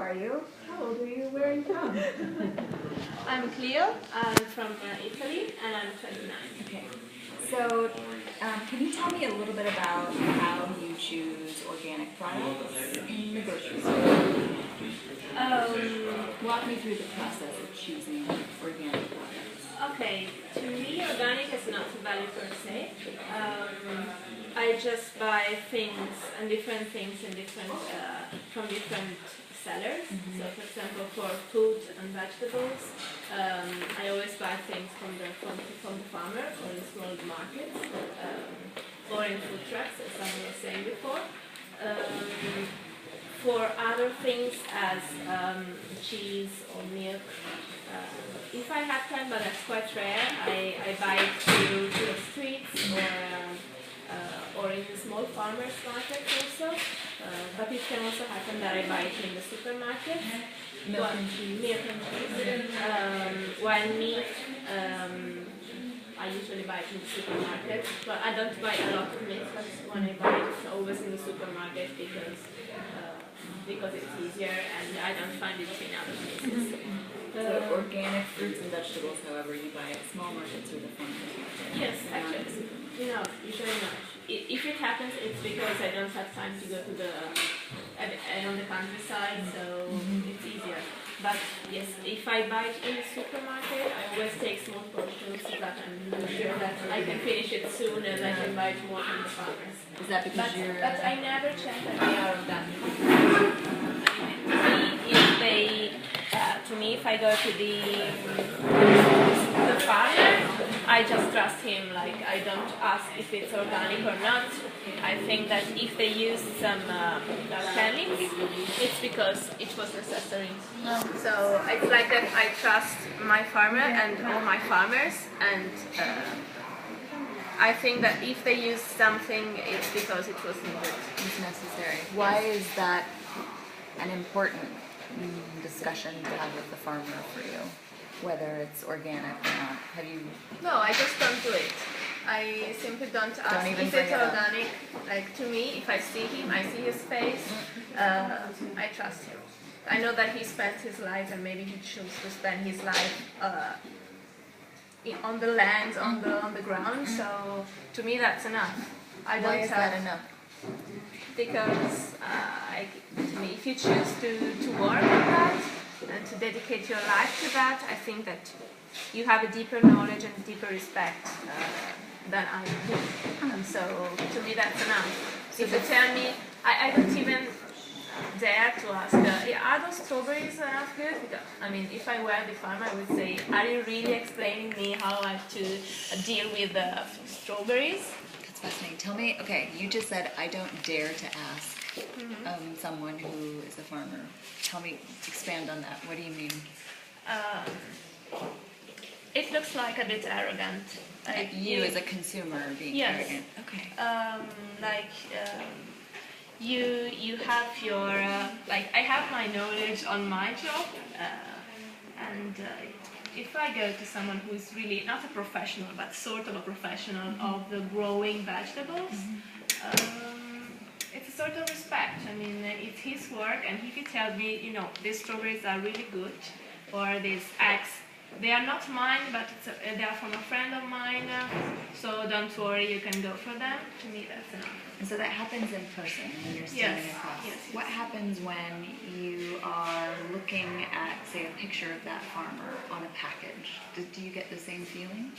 are you? How old are you? Where are you from? I'm Cleo. I'm from Italy, and I'm 29. Okay. So, can you tell me a little bit about how you choose organic products in the grocery store? Walk me through the process of choosing organic products. Okay, to me, organic is not value per se. I just buy things and different things in from different sellers. So, for example, for food and vegetables, I always buy things from the farmer or in small markets or in food trucks, as I was saying before. For other things as cheese or milk, if I have time, but that's quite rare, I buy it through the streets or in small farmers markets also. But it can also happen that I buy it in the supermarket. Milk and cheese. Milk and cheese. While meat, I usually buy it in the supermarket. But I don't buy a lot of meat, but when I buy it, it's always in the supermarket because it's easier and I don't find it in other places. So organic fruits and vegetables, however, you buy at small markets or the farmers market? Yes, actually. Usually not. If it happens, it's because I don't have time to go to on the countryside, so it's easier. But yes, if I buy it in the supermarket, I always take small portions so that I'm sure that I can finish it soon and I can buy more from the farmers. Is that because But I never check that they are organic. To me, if I go to the farmer, I just trust him. Like, I don't ask if it's organic or not. I think that if they use some chemicals, it's because it was necessary. So it's like that. I trust my farmer and all my farmers, and I think that if they use something, it's because it was needed. it's necessary? Why is that an important discussion to have with the farmer for you, whether it's organic or not? Have you? No, I just don't do it. I simply don't ask even if bring it's it up. organic. Like, to me, if I see him, I see his face, I trust him. I know that he spent his life, and maybe he chose to spend his life on the land, on the ground. So to me, that's enough. I don't Why is that enough? Because to me, if you choose to work on that and to dedicate your life to that, I think that you have a deeper knowledge and deeper respect than I do. And so to me, that's enough. So if you tell me, I don't even dare to ask, are those strawberries enough good? Because, I mean, if I were the farmer, I would say, are you really explaining me how I have to deal with the strawberries? That's fascinating. Tell me, okay, you just said I don't dare to ask someone who is a farmer. Tell me, expand on that. What do you mean? It looks like a bit arrogant. Like you as a consumer being arrogant. Okay. You have your I have my knowledge on my job, and if I go to someone who is really not a professional but sort of a professional of the growing vegetables, it's a sort of respect. I mean, it's his work, and if he tells me, these strawberries are really good, or these eggs, they are not mine, but they are from a friend of mine, so don't worry, you can go for them. To me, that's enough. And so that happens in person when you're standing across. Yes. What happens when you are looking at, say, a picture of that farmer on a package? Do you get the same feeling?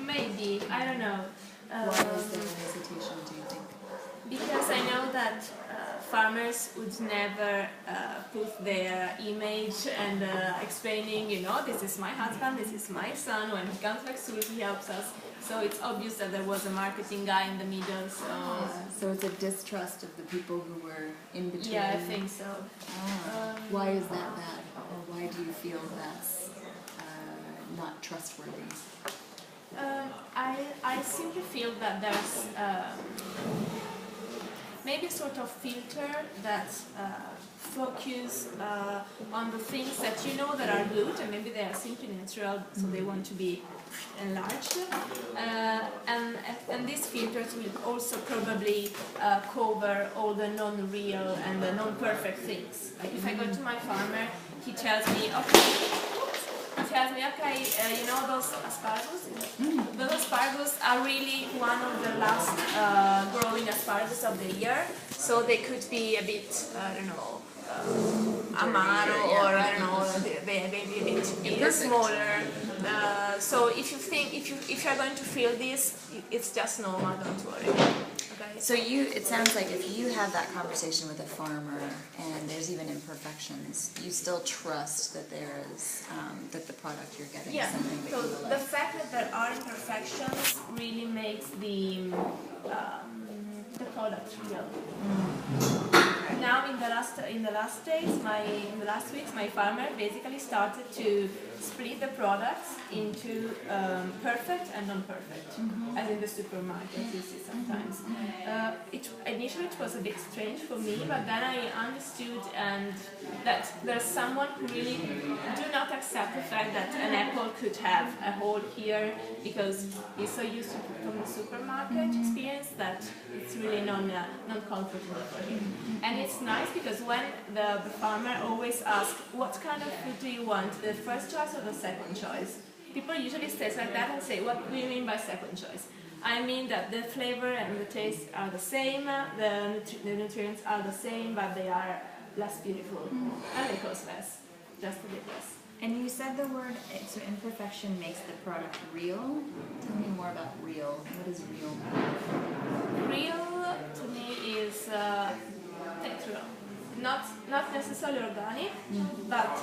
Maybe, I don't know. Why is there hesitation, do you think? Because I know that farmers would never put their image and explaining, this is my husband, this is my son, when he comes back soon, he helps us. So it's obvious that there was a marketing guy in the middle. So it's a distrust of the people who were in between? Yeah, I think so. Why is that bad? Or why do you feel that's not trustworthy? I simply feel that there's maybe a sort of filter that focus on the things that that are good, and maybe they are simply natural, so they want to be enlarged. And this filters will also probably cover all the non-real and the non-perfect things. Like if I go to my farmer, he tells me, okay, you know those asparagus? Those asparagus are really one of the last growing asparagus of the year, so they could be a bit, I don't know, amaro, or I don't know, maybe a bit smaller. So if you're going to feel this, it's just normal. Don't worry. Okay. So it sounds like if you have that conversation with a farmer and there's even imperfections, you still trust that there is that the product you're getting is something that so you will the like. fact that there are imperfections really makes the product real. Now in the last weeks, my farmer basically started to split the products into perfect and non-perfect, as in the supermarket you see sometimes. Initially it was a bit strange for me, but then I understood that there's someone who really do not accept the fact that an apple could have a hole here because he's so used to from the supermarket experience that it's really non-comfortable for him. And it's nice because when the farmer always asks, what kind of food do you want, the first choice or the second choice? People usually say like that and say, what do you mean by second choice? I mean that the flavor and the taste are the same, the nutrients are the same, but they are less beautiful and they cost less, just a bit less. And you said the word, so imperfection makes the product real. Tell me more about real. What is real? Real to me is natural, not necessarily organic, but